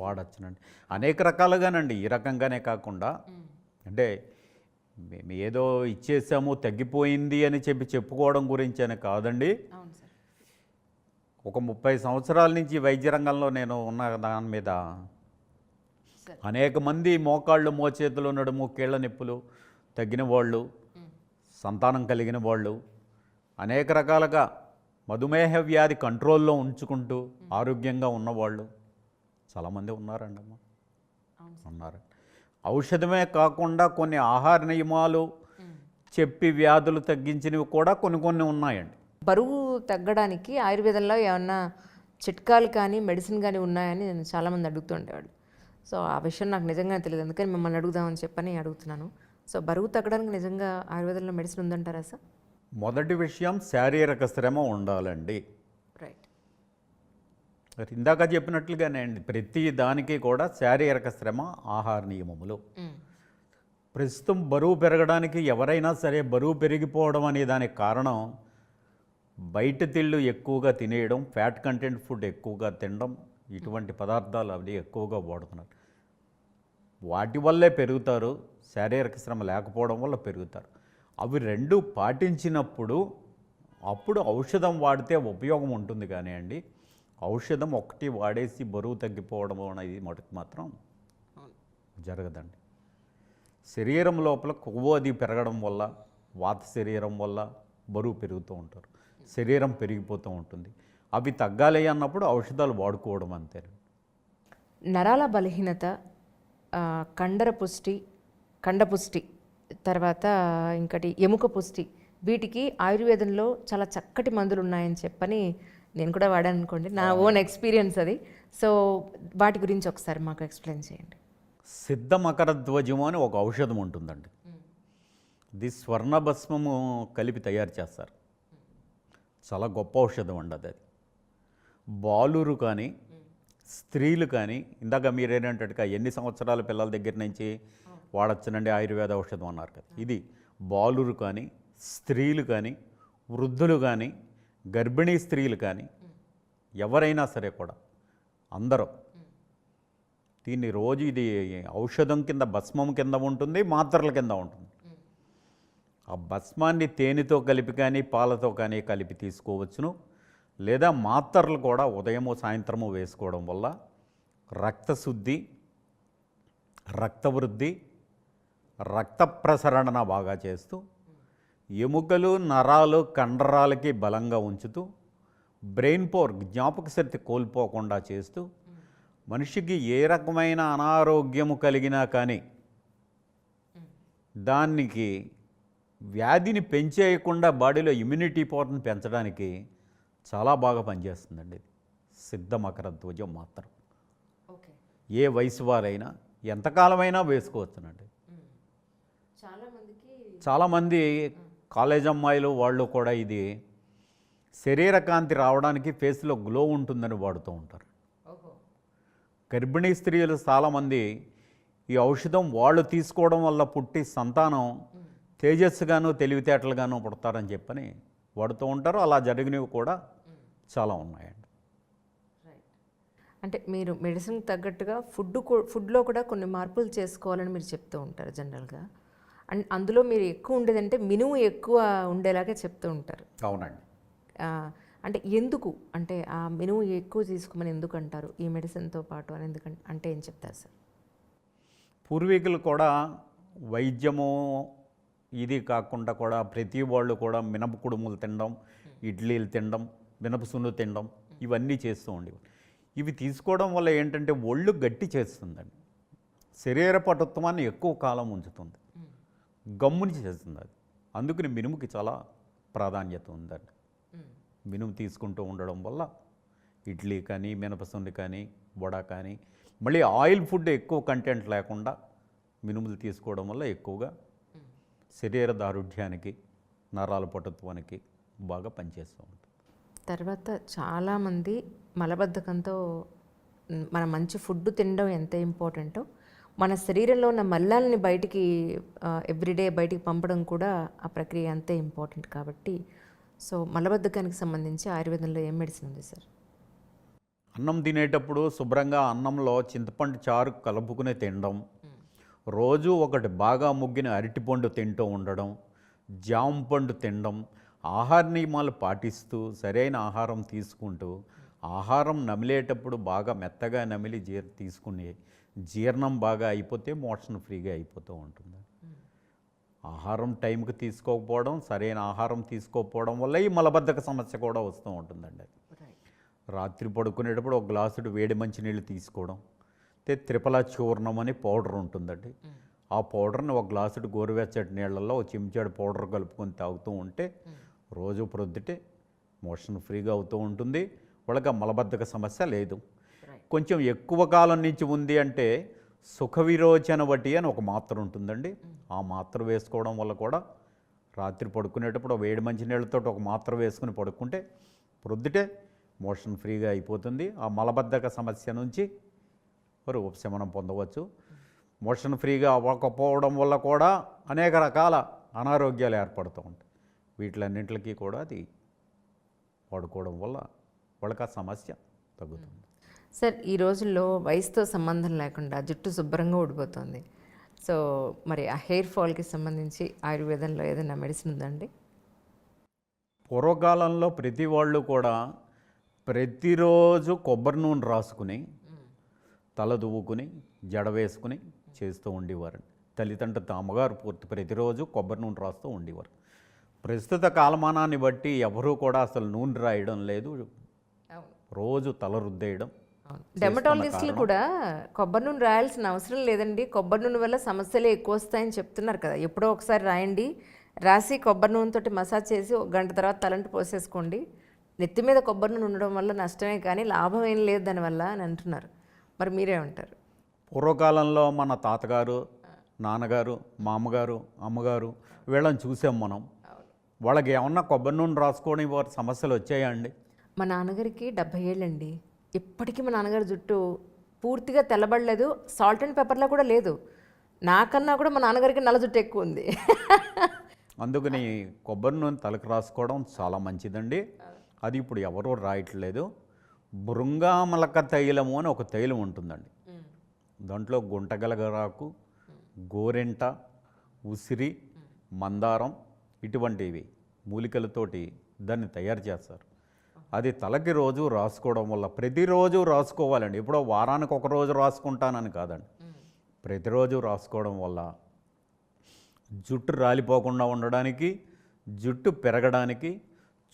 Speaker 2: వాడచ్చునండి. అనేక రకాలుగానండి, ఈ రకంగానే కాకుండా, అంటే మేము ఏదో ఇచ్చేసాము తగ్గిపోయింది అని చెప్పుకోవడం గురించి అని కాదండి. ఒక 30 సంవత్సరాల నుంచి వైద్య రంగంలో నేను ఉన్న దాని మీద అనేక మంది మోకాళ్ళు, మోచేతులు, నడుము, కీళ్ళ నొప్పులు తగ్గిన వాళ్ళు, సంతానం కలిగిన వాళ్ళు, అనేక రకాలుగా మధుమేహ వ్యాధి కంట్రోల్లో ఉంచుకుంటూ ఆరోగ్యంగా ఉన్నవాళ్ళు చాలామంది ఉన్నారండి అమ్మ, ఉన్నారు. ఔషధమే కాకుండా కొన్ని ఆహార నియమాలు చెప్పి వ్యాధులు తగ్గించినవి కూడా కొన్ని ఉన్నాయండి.
Speaker 1: బరువు తగ్గడానికి ఆయుర్వేదంలో ఏమన్నా చిట్కాలు కానీ మెడిసిన్ కానీ ఉన్నాయని నేను చాలామంది అడుగుతుండేవాళ్ళు. సో ఆ విషయం నాకు నిజంగా తెలియదు, అందుకని మిమ్మల్ని అడుగుదామని చెప్పని అడుగుతున్నాను. సో బరువు తగ్గడానికి నిజంగా ఆయుర్వేదంలో మెడిసిన్ ఉందంటారా సార్?
Speaker 2: మొదటి విషయం శారీరక శ్రమ ఉండాలండి.
Speaker 1: రైట్.
Speaker 2: మరి ఇందాక చెప్పినట్లుగానే అండి, ప్రతి దానికి కూడా శారీరక శ్రమ, ఆహార నియమములు. ప్రస్తుతం బరువు పెరగడానికి ఎవరైనా సరే బరువు పెరిగిపోవడం అనే దానికి కారణం బయట తిళ్ళు ఎక్కువగా తినేయడం, ఫ్యాట్ కంటెంట్ ఫుడ్ ఎక్కువగా తినడం, ఇటువంటి పదార్థాలు అవి ఎక్కువగా వాడుతున్నారు. వాటి వల్లే పెరుగుతారు, శారీరక శ్రమ లేకపోవడం వల్ల పెరుగుతారు. అవి రెండు పాటించినప్పుడు అప్పుడు ఔషధం వాడితే ఉపయోగం ఉంటుంది కానీ అండి, ఔషధం ఒకటి వాడేసి బరువు తగ్గిపోవడం అనేది మటుకు మాత్రం జరగదండి. శరీరం లోపల కొవ్వు అది పెరగడం వల్ల, వాత శరీరం వల్ల బరువు పెరుగుతూ ఉంటారు, శరీరం పెరిగిపోతూ ఉంటుంది. అవి తగ్గాలి అన్నప్పుడు ఔషధాలు వాడుకోవడం అంతే.
Speaker 1: నరాల బలహీనత, కండపుష్టి, తర్వాత ఇంకటి ఎముక పుష్టి, వీటికి ఆయుర్వేదంలో చాలా చక్కటి మందులు ఉన్నాయని చెప్పని నేను కూడా వాడాను అనుకోండి, నా ఓన్ ఎక్స్పీరియన్స్ అది. సో వాటి గురించి ఒకసారి మాకు ఎక్స్ప్లెయిన్ చేయండి.
Speaker 2: సిద్ధ మకర ధ్వజము అని ఒక ఔషధం ఉంటుందండి. ఇది స్వర్ణభస్మము కలిపి తయారు చేస్తారు. చాలా గొప్ప ఔషధం అండి అది. బాలురు కానీ స్త్రీలు కానీ, ఇందాక మీరేంటంటే ఎన్ని సంవత్సరాల పిల్లల దగ్గర నుంచి వాడచ్చునండి ఆయుర్వేద ఔషధం అన్నారు కదా. ఇది బాలురు కానీ, స్త్రీలు కానీ, వృద్ధులు కానీ, గర్భిణీ స్త్రీలు కానీ, ఎవరైనా సరే కూడా అందరూ దీన్ని రోజు, ఇది ఔషధం కింద, భస్మం కింద ఉంటుంది, మాత్రల కింద ఉంటుంది. ఆ భస్మాన్ని తేనెతో కలిపి కానీ పాలతో కానీ కలిపి తీసుకోవచ్చును. లేదా మాత్రలు కూడా ఉదయము సాయంత్రము వేసుకోవడం వల్ల రక్తశుద్ధి, రక్తవృద్ధి, రక్త ప్రసరణ బాగా చేస్తూ, ఎముకలు, నరాలు, కండరాలకి బలంగా ఉంచుతూ, బ్రెయిన్ పవర్, జ్ఞాపక శక్తి కోల్పోకుండా చేస్తూ, మనిషికి ఏ రకమైన అనారోగ్యము కలిగినా కానీ దానికి వ్యాధిని పెంచేయకుండా బాడీలో ఇమ్యూనిటీ పవర్ని పెంచడానికి చాలా బాగా పనిచేస్తుందండి సిద్ధ మకర ధ్వజం మాత్రం. ఏ వయసు వారైనా ఎంతకాలమైనా వేసుకోవచ్చునండి. చాలామంది కాలేజ్ అమ్మాయిలు వాళ్ళు కూడా ఇది శరీర కాంతి రావడానికి, ఫేస్లో గ్లో ఉంటుందని వాడుతూ ఉంటారు. గర్భిణీ స్త్రీలు చాలామంది ఈ ఔషధం వాళ్ళు తీసుకోవడం వల్ల పుట్టి సంతానం తేజస్సుగాను తెలివితేటలుగాను పుడతారని చెప్పని వాడుతూ ఉంటారు. అలా జరిగినవి కూడా చాలా ఉన్నాయండి.
Speaker 1: అంటే మీరు మెడిసిన్ తగ్గట్టుగా ఫుడ్లో కూడా కొన్ని మార్పులు చేసుకోవాలని మీరు చెప్తూ ఉంటారు జనరల్గా. అండ్ అందులో మీరు ఎక్కువ ఉండేదంటే మినుము ఎక్కువ ఉండేలాగే చెప్తూ ఉంటారు.
Speaker 2: అవునండి.
Speaker 1: అంటే ఎందుకు, అంటే ఆ మినుము ఎక్కువ తీసుకోమని ఎందుకు అంటారు ఈ మెడిసిన్తో పాటు అని, ఎందుకంటే అంటే ఏం చెప్తారు సార్?
Speaker 2: పూర్వీకులు కూడా వైద్యము ఇది కాకుండా కూడా ప్రతి వాళ్ళు కూడా మినప కుడుములు తినడం, ఇడ్లీలు తినడం, మినప సున్ను తినడం, ఇవన్నీ చేస్తూ ఉండేవి. ఇవి తీసుకోవడం వల్ల ఏంటంటే ఒళ్ళు గట్టి చేస్తుందండి, శరీర పటుత్వాన్ని ఎక్కువ కాలం ఉంచుతుంది, గమ్ముని చేస్తుంది అది. అందుకని మినుముకి చాలా ప్రాధాన్యత ఉందండి. మినుము తీసుకుంటూ ఉండడం వల్ల ఇడ్లీ కానీ, మినపసుండి కానీ, వడ కానీ, మళ్ళీ ఆయిల్ ఫుడ్ ఎక్కువ కంటెంట్ లేకుండా మినుములు తీసుకోవడం వల్ల ఎక్కువగా శరీర దారుఢ్యానికి, నరాల పటుత్వానికి బాగా పనిచేస్తూ ఉంటుంది.
Speaker 1: తర్వాత చాలామంది మలబద్ధకంతో మన మంచి ఫుడ్ తినడం ఎంత ఇంపార్టెంటో, మన శరీరంలో ఉన్న మల్లాలని బయటికి ఎవ్రీడే బయటికి పంపడం కూడా ఆ ప్రక్రియ అంతే ఇంపార్టెంట్ కాబట్టి, సో మలబద్ధకానికి సంబంధించి ఆయుర్వేదంలో ఏం మెడిసిన్ ఉంది సార్?
Speaker 2: అన్నం తినేటప్పుడు శుభ్రంగా అన్నంలో చింతపండు చారు కలుపుకుని తినడం, రోజు ఒకటి బాగా ముగ్గిన అరటిపండు తింటూ ఉండడం, జామ పండు తినడం, ఆహార నియమాలు పాటిస్తూ సరైన ఆహారం తీసుకుంటూ, ఆహారం నమిలేటప్పుడు బాగా మెత్తగా నమిలి తీసుకుని జీర్ణం బాగా అయిపోతే మోషన్ ఫ్రీగా అయిపోతూ ఉంటుంది. ఆహారం టైంకి తీసుకోకపోవడం, సరైన ఆహారం తీసుకోకపోవడం వల్ల ఈ మలబద్ధక సమస్య కూడా వస్తూ ఉంటుందండి. రాత్రి పడుకునేటప్పుడు ఒక గ్లాసుడు వేడి మంచినీళ్ళు తీసుకోవడం, త్రిఫల చూర్ణం అని పౌడర్ ఉంటుందండి. ఆ పౌడర్ని ఒక గ్లాసుడు గోరువెచ్చటి నీళ్ళల్లో ఒక చెంచాడు పౌడర్ కలుపుకొని తాగుతూ ఉంటే రోజు ప్రొద్దుటే మోషన్ ఫ్రీగా అవుతూ ఉంటుంది. వాళ్ళకి మలబద్ధక సమస్య లేదు. కొంచెం ఎక్కువ కాలం నుంచి ఉంది అంటే సుఖవిరోచన వటి అని ఒక మాత్ర ఉంటుందండి. ఆ మాత్ర వేసుకోవడం వల్ల కూడా రాత్రి పడుకునేటప్పుడు వేడి మంచి నీళ్ళతో ఒక మాత్ర వేసుకుని పడుకుంటే ప్రొద్దుటే మోషన్ ఫ్రీగా అయిపోతుంది. ఆ మలబద్ధక సమస్య నుంచి వారు ఉపశమనం పొందవచ్చు. మోషన్ ఫ్రీగా అవ్వకపోవడం వల్ల కూడా అనేక రకాల అనారోగ్యాలు ఏర్పడుతూ ఉంటాయి. వీటిలన్నింటికి కూడా అది వాడుకోవడం వల్ల వాళ్ళకి ఆ సమస్య తగ్గుతుంది.
Speaker 1: సార్, ఈ రోజుల్లో వయసుతో సంబంధం లేకుండా జుట్టు శుభ్రంగా ఊడిపోతుంది. సో మరి ఆ హెయిర్ ఫాల్కి సంబంధించి ఆయుర్వేదంలో ఏదైనా మెడిసిన్ ఉందండి?
Speaker 2: పూర్వకాలంలో ప్రతి వాళ్ళు కూడా ప్రతిరోజు కొబ్బరి నూనె రాసుకుని తల దువ్వుకుని జడ వేసుకుని చేస్తూ ఉండేవారు. తల్లిదండ్రులతో అమ్మగారు ప్రతిరోజు కొబ్బరి నూనె రాస్తూ ఉండేవారు. ప్రస్తుత కాలమానాన్ని బట్టి ఎవరూ కూడా అసలు నూనె రాయడం లేదు, రోజు తల రుద్దేయడం.
Speaker 1: డెర్మటాలజిస్టులు కూడా కొబ్బరి నూనె రాయాల్సిన అవసరం లేదండి, కొబ్బరి నూనె వల్ల సమస్యలు ఎక్కువ వస్తాయని చెప్తున్నారు కదా. ఎప్పుడో ఒకసారి రాయండి, రాసి కొబ్బరి నూనెతోటి మసాజ్ చేసి ఒక గంట తర్వాత తలంటి పోసేసుకోండి. నెత్తి మీద కొబ్బరి నూనె ఉండడం వల్ల నష్టమే కానీ లాభం ఏం లేదు దానివల్ల అని అంటున్నారు. మరి మీరేమంటారు?
Speaker 2: పూర్వకాలంలో మన తాతగారు, నాన్నగారు, మా అమ్మగారు, అమ్మగారు వీళ్ళని చూసాం మనం. వాళ్ళకి ఏమన్నా కొబ్బరి నూనె రాసుకోవడం వారి సమస్యలు వచ్చాయా అండి?
Speaker 1: మా నాన్నగారికి 70 ఏళ్ళండి. ఇప్పటికీ మా నాన్నగారి జుట్టు పూర్తిగా తెల్లబడలేదు, సాల్ట్ అండ్ పెప్పర్లో కూడా లేదు. నాకన్నా కూడా మా నాన్నగారికి నల్ల జుట్టు ఎక్కువ ఉంది.
Speaker 2: అందుకని కొబ్బరి నూనె తలకు రాసుకోవడం చాలా మంచిదండి. అది ఇప్పుడు ఎవరూ రాయట్లేదు. భృంగామలక తైలము అని ఒక తైలం ఉంటుందండి. దాంట్లో గుంటగలగరాకు, గోరెంట, ఉసిరి, మందారం ఇటువంటివి మూలికలతోటి దాన్ని తయారు చేస్తారు. అది తలకి రోజు రాసుకోవడం వల్ల, ప్రతిరోజు రాసుకోవాలండి. ఎప్పుడో వారానికి ఒక రోజు రాసుకుంటానని కాదండి, ప్రతిరోజు రాసుకోవడం వల్ల జుట్టు రాలిపోకుండా ఉండడానికి, జుట్టు పెరగడానికి,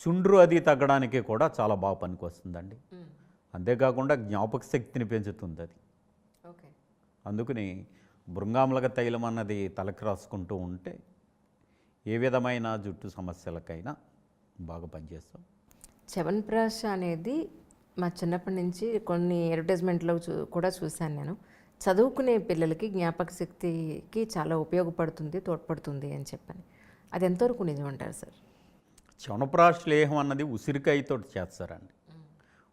Speaker 2: చుండ్రు అది తగ్గడానికి కూడా చాలా బాగా పనికొస్తుందండి. అంతేకాకుండా జ్ఞాపక శక్తిని పెంచుతుంది అది. అందుకని భృంగామలక తైలం అన్నది తలకి రాసుకుంటూ ఉంటే ఏ విధమైన జుట్టు సమస్యలకైనా బాగా పనిచేస్తాం.
Speaker 1: చ్యవన్ప్రాష్ అనేది మా చిన్నప్పటి నుంచి కొన్ని అడ్వర్టైజ్మెంట్లో కూడా చూశాను నేను. చదువుకునే పిల్లలకి జ్ఞాపక శక్తికి చాలా ఉపయోగపడుతుంది, తోడ్పడుతుంది అని చెప్పని. అది ఎంతవరకు నిజమంటారు సార్?
Speaker 2: చ్యవనప్రాష్ లేహం అన్నది ఉసిరికాయతో చేస్తారండి.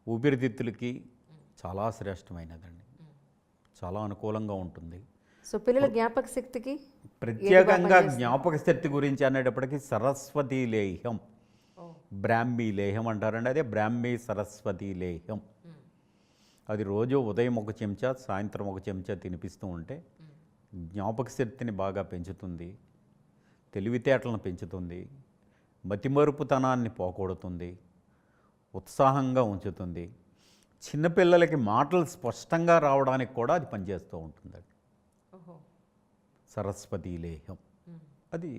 Speaker 2: ఊపిరితిత్తులకి చాలా శ్రేష్టమైనదండి, చాలా అనుకూలంగా ఉంటుంది.
Speaker 1: సో పిల్లల జ్ఞాపక శక్తికి
Speaker 2: ప్రత్యేకంగా జ్ఞాపక శక్తి గురించి అనేటప్పటికీ సరస్వతీ లేహం, బ్రాహ్మీ లేహం అంటారండి. అదే బ్రాహ్మీ సరస్వతీ లేహం. అది రోజు ఉదయం ఒక చెంచా, సాయంత్రం ఒక చెంచా తినిపిస్తూ ఉంటే జ్ఞాపక శక్తిని బాగా పెంచుతుంది, తెలివితేటలను పెంచుతుంది, మతిమరుపుతనాన్ని పోగొడుతుంది, ఉత్సాహంగా ఉంచుతుంది. చిన్నపిల్లలకి మాటలు స్పష్టంగా రావడానికి కూడా అది పనిచేస్తూ ఉంటుందండి. సరస్వతీ లేహం అది.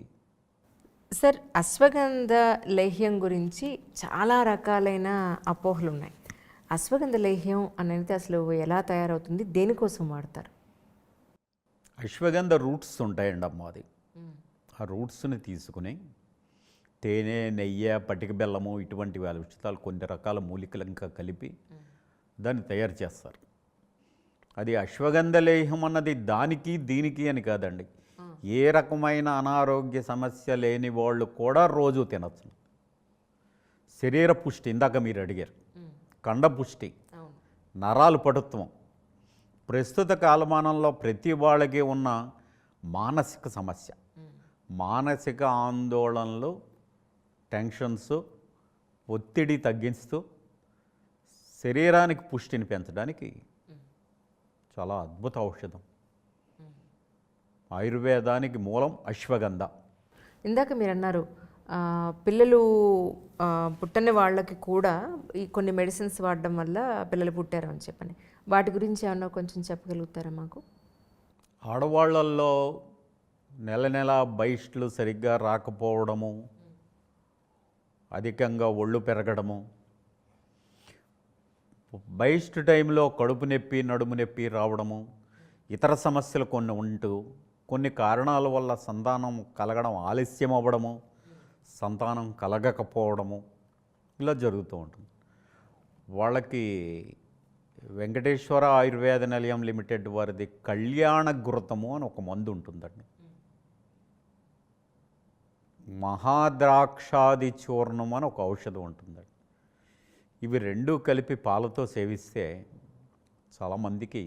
Speaker 1: సార్, అశ్వగంధ లేహ్యం గురించి చాలా రకాలైన అపోహలు ఉన్నాయి. అశ్వగంధ లేహ్యం అనేది అసలు ఎలా తయారవుతుంది, దేనికోసం వాడతారు?
Speaker 2: అశ్వగంధ రూట్స్ ఉంటాయండి అమ్మ. అది ఆ రూట్స్ని తీసుకుని తేనె, నెయ్యి, పటిక బెల్లము ఇటువంటి విషయాలు కొన్ని రకాల మూలికలు ఇంకా కలిపి దాన్ని తయారు చేస్తారు. అది అశ్వగంధ లేహం అన్నది దానికి దీనికి అని కాదండి, ఏ రకమైన అనారోగ్య సమస్య లేని వాళ్ళు కూడా రోజు తినచ్చు. శరీర పుష్టి, ఇందాక మీరు అడిగారు, కండ పుష్టి, నరాలు పటుత్వం, ప్రస్తుత కాలమానంలో ప్రతి వాళ్ళకి ఉన్న మానసిక సమస్య, మానసిక ఆందోళనలు, టెన్షన్స్, ఒత్తిడి తగ్గిస్తూ శరీరానికి పుష్టిని పెంచడానికి చాలా అద్భుత ఔషధం. ఆయుర్వేదానికి మూలం అశ్వగంధ.
Speaker 1: ఇందాక మీరు అన్నారు పిల్లలు పుట్టని వాళ్ళకి కూడా ఈ కొన్ని మెడిసిన్స్ వాడడం వల్ల పిల్లలు పుట్టారు అని చెప్పని, వాటి గురించి ఏమన్నా కొంచెం చెప్పగలుగుతారా మాకు?
Speaker 2: ఆడవాళ్ళల్లో నెల నెల బహిష్టులు సరిగ్గా రాకపోవడము, అధికంగా ఒళ్ళు పెరగడము, బహిష్టు టైంలో కడుపు నొప్పి, నడుము నొప్పి రావడము, ఇతర సమస్యలు కొన్ని ఉంటూ కొన్ని కారణాల వల్ల సంతానం కలగడం ఆలస్యం అవ్వడము, సంతానం కలగకపోవడము ఇలా జరుగుతూ ఉంటుంది. వాళ్ళకి వెంకటేశ్వర ఆయుర్వేద నిలయం లిమిటెడ్ వారిది కళ్యాణ ఘృతము అని ఒక మందు ఉంటుందండి. మహాద్రాక్షాది చూర్ణం అని ఒక ఔషధం ఉంటుందండి. ఇవి రెండూ కలిపి పాలతో సేవిస్తే చాలామందికి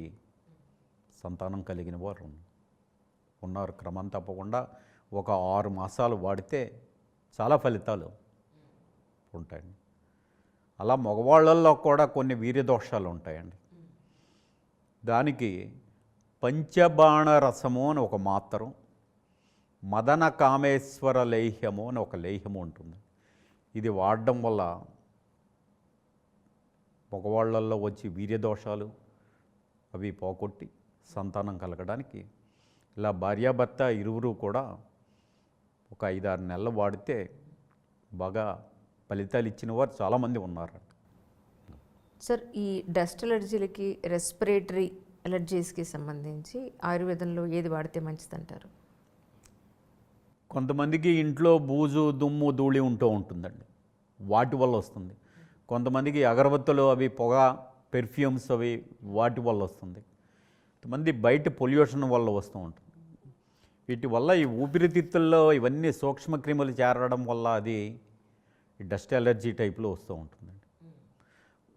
Speaker 2: సంతానం కలిగిన వారు ఉన్నారు. క్రమం తప్పకుండా ఒక 6 మాసాలు వాడితే చాలా ఫలితాలు ఉంటాయండి. అలా మగవాళ్ళల్లో కూడా కొన్ని వీర్యదోషాలు ఉంటాయండి. దానికి పంచబాణ రసము అని ఒక మాత్రం, మదన కామేశ్వర లేహ్యము అని ఒక లేహ్యము ఉంటుంది. ఇది వాడడం వల్ల మగవాళ్ళల్లో వచ్చి వీర్యదోషాలు అవి పోగొట్టి సంతానం కలగడానికి ఇలా భార్యాభర్త ఇరువురు కూడా ఒక 5-6 నెలలు వాడితే బాగా ఫలితాలు ఇచ్చిన వారు చాలామంది ఉన్నారు.
Speaker 1: సార్, ఈ డస్ట్ అలర్జీలకి, రెస్పిరేటరీ అలర్జీస్కి సంబంధించి ఆయుర్వేదంలో ఏది వాడితే మంచిదంటారు?
Speaker 2: కొంతమందికి ఇంట్లో బూజు, దుమ్ము, ధూళి ఉంటుందండి, వాటి వల్ల వస్తుంది. కొంతమందికి అగరబత్తులు అవి పొగ, పెర్ఫ్యూమ్స్ అవి వాటి వల్ల వస్తుంది. కొంతమంది బయట పొల్యూషన్ వల్ల వస్తూ ఉంటుంది. వీటి వల్ల ఈ ఊపిరితిత్తుల్లో ఇవన్నీ సూక్ష్మక్రిములు చేరడం వల్ల అది డస్ట్ అలర్జీ టైప్లో వస్తూ ఉంటుందండి.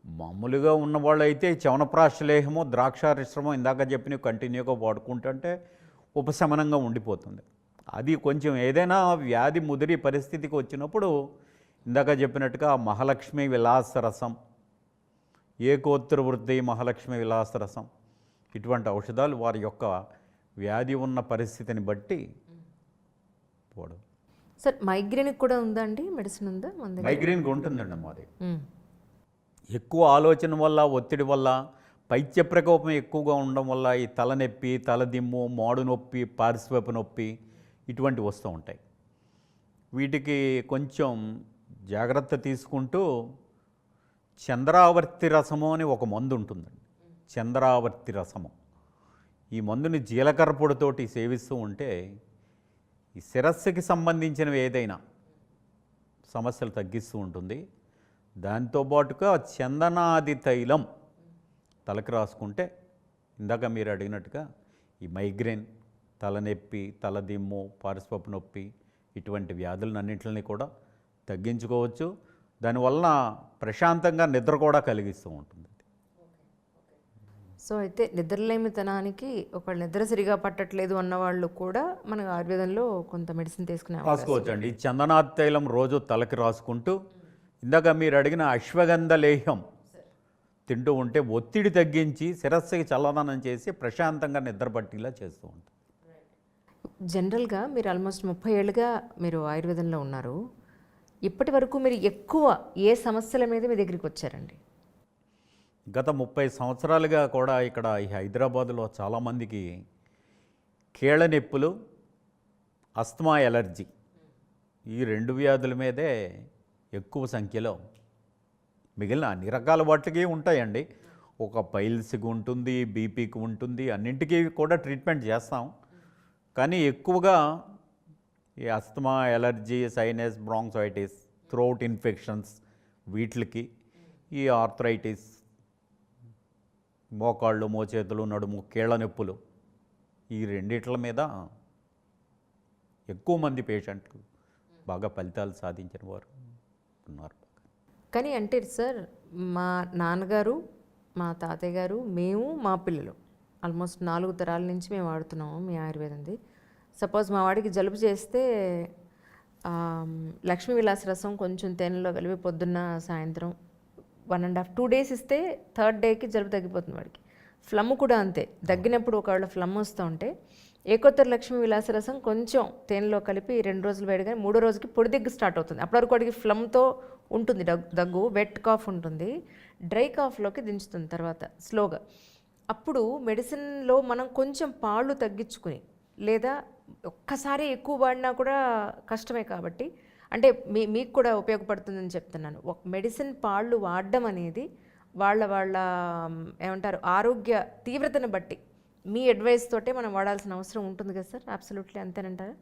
Speaker 2: మామూలుగా ఉన్నవాళ్ళు అయితే చవనప్రాశలేహమో, ద్రాక్షారిశ్రమో ఇందాక చెప్పినవి కంటిన్యూగా వాడుకుంటుంటే ఉపశమనంగా ఉండిపోతుంది. అది కొంచెం ఏదైనా వ్యాధి ముదిరి పరిస్థితికి వచ్చినప్పుడు ఇందాక చెప్పినట్టుగా మహాలక్ష్మి విలాస రసం, ఏకోత్తర వృద్ధి మహాలక్ష్మి విలాస రసం, ఇటువంటి ఔషధాలు వారి యొక్క వ్యాధి ఉన్న పరిస్థితిని బట్టి పోవడం.
Speaker 1: సార్, మైగ్రేన్కి కూడా ఉందా అండి? మెడిసిన్ ఉందా?
Speaker 2: మైగ్రేన్కి ఉంటుందండి మాది. ఎక్కువ ఆలోచన వల్ల, ఒత్తిడి వల్ల, పైత్య ప్రకోపం ఎక్కువగా ఉండడం వల్ల ఈ తలనొప్పి, తలదిమ్ము, మాడు నొప్పి, పార్శ్వపు నొప్పి ఇటువంటి వస్తూ ఉంటాయి. వీటికి కొంచెం జాగ్రత్త తీసుకుంటూ చంద్రావర్తి రసము అని ఒక మందు ఉంటుందండి. చంద్రావర్తి రసము, ఈ మందుని జీలకర్ర పొడితోటి సేవిస్తూ ఉంటే ఈ శిరస్సుకి సంబంధించినవి ఏదైనా సమస్యలు తగ్గిస్తూ ఉంటుంది. దాంతోపాటుగా చందనాది తైలం తలకి రాసుకుంటే ఇందాక మీరు అడిగినట్టుగా ఈ మైగ్రేన్, తలనొప్పి, తలదిమ్ము, పార్శ్వపు నొప్పి ఇటువంటి వ్యాధులన్నింటినీ కూడా తగ్గించుకోవచ్చు. దానివల్ల ప్రశాంతంగా నిద్ర కూడా కలిగిస్తూ ఉంటుంది.
Speaker 1: సో అయితే నిద్రలేమితనానికి ఒకళ్ళు నిద్ర సరిగా పట్టట్లేదు అన్నవాళ్ళు కూడా మన ఆయుర్వేదంలో కొంత మెడిసిన్
Speaker 2: రాసుకోవచ్చు అండి. చందనాది తైలం రోజు తలకి రాసుకుంటూ ఇందాక మీరు అడిగిన అశ్వగంధ లేహ్యం తింటూ ఉంటే ఒత్తిడి తగ్గించి శిరస్సుకి చల్లదనం చేసి ప్రశాంతంగా నిద్ర పట్టేలా చేస్తూ ఉంటుంది.
Speaker 1: జనరల్గా మీరు ఆల్మోస్ట్ 30 ఏళ్ళుగా మీరు ఆయుర్వేదంలో ఉన్నారు. ఇప్పటి వరకు మీరు ఎక్కువ ఏ సమస్యల మీద మీ దగ్గరికి వచ్చారండి?
Speaker 2: గత 30 సంవత్సరాలుగా కూడా ఇక్కడ ఈ హైదరాబాదులో చాలామందికి కీళ్ళ నొప్పులు, అస్తమా ఎలర్జీ ఈ 2 వ్యాధుల మీదే ఎక్కువ సంఖ్యలో, మిగిలిన అన్ని రకాల వాటికి ఉంటాయండి. ఒక పైల్స్కి ఉంటుంది, బీపీకి ఉంటుంది, అన్నింటికీ కూడా ట్రీట్మెంట్ చేస్తాం. కానీ ఎక్కువగా ఈ asthma, allergy, sinus, bronchitis, throat infections వీటికి, ఈ ఆర్థరైటిస్, మోకాళ్ళు, మోచేతులు, నడుము, కీళ్ళ నొప్పులు ఈ రెండిట్ల మీద ఎక్కువ మంది పేషెంట్లు బాగా ఫలితాలు సాధించిన వారు ఉన్నారు.
Speaker 1: కానీ అంటే సార్, మా నాన్నగారు, మా తాతయ్య గారు, మేము, మా పిల్లలు ఆల్మోస్ట్ 4 తరాల నుంచి మేము వాడుతున్నాము మీ ఆయుర్వేదంది. సపోజ్ మా వాడికి జలుబు చేస్తే లక్ష్మీ విలాస రసం కొంచెం తేనెలో కలిపి పొద్దున్న, సాయంత్రం 1.5 2 days ఇస్తే 3rd డేకి జలుబు తగ్గిపోతుంది వాడికి. ఫ్లమ్ కూడా అంతే, దగ్గినప్పుడు ఒకవేళ ఫ్లమ్ వస్తూ ఉంటే ఏకోత్తర లక్ష్మీ విలాస రసం కొంచెం తేనెలో కలిపి 2 రోజులు వేయగానే 3వ రోజుకి పొడి దగ్గు స్టార్ట్ అవుతుంది. అప్పటివరకు వాడికి ఫ్లమ్తో ఉంటుంది దగ్గు, వెట్ కాఫ్ ఉంటుంది, డ్రై కాఫ్లోకి దించుతుంది తర్వాత స్లోగా. అప్పుడు మెడిసిన్లో మనం కొంచెం పాళ్ళు తగ్గించుకుని, లేదా ఒక్కసారి ఎక్కువ వాడినా కూడా కష్టమే కాబట్టి, అంటే మీకు కూడా ఉపయోగపడుతుందని చెప్తున్నాను. ఒక మెడిసిన్ పాళ్ళు వాడడం అనేది వాళ్ళ ఏమంటారు ఆరోగ్య తీవ్రతను బట్టి మీ అడ్వైస్ తోటే మనం వాడాల్సిన అవసరం ఉంటుంది కదా సార్? అబ్సల్యూట్లీ అంతేనంటారా?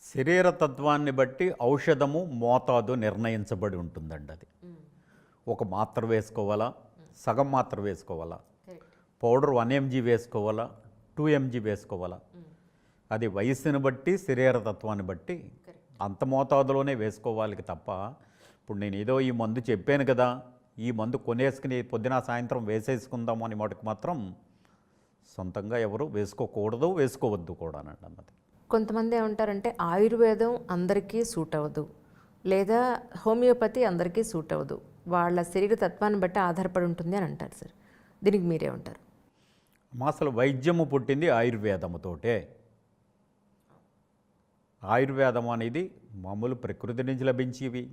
Speaker 2: శరీర తత్వాన్ని బట్టి ఔషధము మోతాదు నిర్ణయించబడి ఉంటుందండి. అది ఒక మాత్ర వేసుకోవాలా, సగం మాత్ర వేసుకోవాలా, పౌడర్ 1 mg వేసుకోవాలా, 2 mg వేసుకోవాలా, అది వయస్సుని బట్టి, శరీర తత్వాన్ని బట్టి అంత మోతాదులోనే వేసుకోవాలి తప్ప, ఇప్పుడు నేను ఏదో ఈ మందు చెప్పాను కదా ఈ మందు కొనేసుకుని పొద్దున సాయంత్రం వేసేసుకుందాము అని మటుకు మాత్రం సొంతంగా ఎవరు వేసుకోకూడదు, వేసుకోవద్దు కూడా అన్నది.
Speaker 1: కొంతమంది ఏమంటారంటే ఆయుర్వేదం అందరికీ సూట్ అవ్వదు, లేదా హోమియోపతి అందరికీ సూట్ అవ్వదు, వాళ్ళ శరీర తత్వాన్ని బట్టి ఆధారపడి ఉంటుంది అని అంటారు సార్. దీనికి మీరేమంటారు?
Speaker 2: అసలు వైద్యము పుట్టింది ఆయుర్వేదముతోటే. ఆయుర్వేదం అనేది మామూలు ప్రకృతి నుంచి లభించేవి.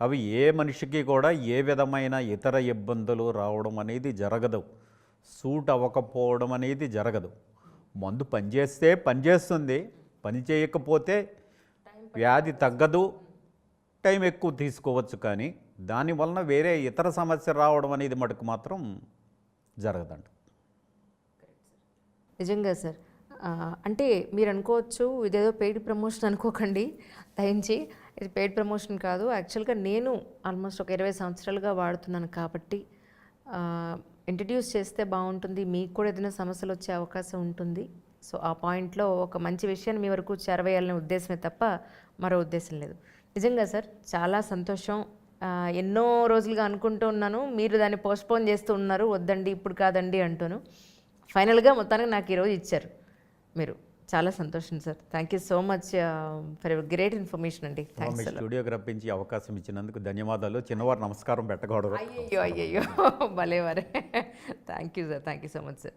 Speaker 2: అవి ఏ మనిషికి కూడా ఏ విధమైన ఇతర ఇబ్బందులు రావడం అనేది జరగదు, సూట్ అవ్వకపోవడం అనేది జరగదు. మందు పనిచేస్తే పనిచేస్తుంది, పని చేయకపోతే వ్యాధి తగ్గదు, టైం ఎక్కువ తీసుకోవచ్చు, కానీ దానివలన వేరే ఇతర సమస్య రావడం అనేది మటుకు మాత్రం జరగదండి.
Speaker 1: నిజంగా సార్. అంటే మీరు అనుకోవచ్చు ఇదేదో పెయిడ్ ప్రమోషన్ అనుకోకండి దయించి, ఇది పెయిడ్ ప్రమోషన్ కాదు. యాక్చువల్గా నేను ఆల్మోస్ట్ ఒక 20 సంవత్సరాలుగా వాడుతున్నాను కాబట్టి ఇంట్రడ్యూస్ చేస్తే బాగుంటుంది, మీకు కూడా ఏదైనా సమస్యలు వచ్చే అవకాశం ఉంటుంది. సో ఆ పాయింట్లో ఒక మంచి విషయాన్ని మీ వరకు చేరవేయాలనే ఉద్దేశమే తప్ప మరో ఉద్దేశం లేదు. నిజంగా సార్ చాలా సంతోషం. ఎన్నో రోజులుగా అనుకుంటూ ఉన్నాను, మీరు దాన్ని పోస్ట్పోన్ చేస్తూ ఉన్నారు, వద్దండి ఇప్పుడు కాదండి అంటూను. ఫైనల్గా మొత్తానికి నాకు ఈరోజు ఇచ్చారు మీరు. చాలా సంతోషం sir. Thank you so much for your great information అండి. థ్యాంక్స్.
Speaker 2: స్టూడియోకి రప్పించి అవకాశం ఇచ్చినందుకు ధన్యవాదాలు. చిన్నవారు నమస్కారం పెట్టకూడదు.
Speaker 1: అయ్యో భలేవారే. Thank you sir, thank you so much sir.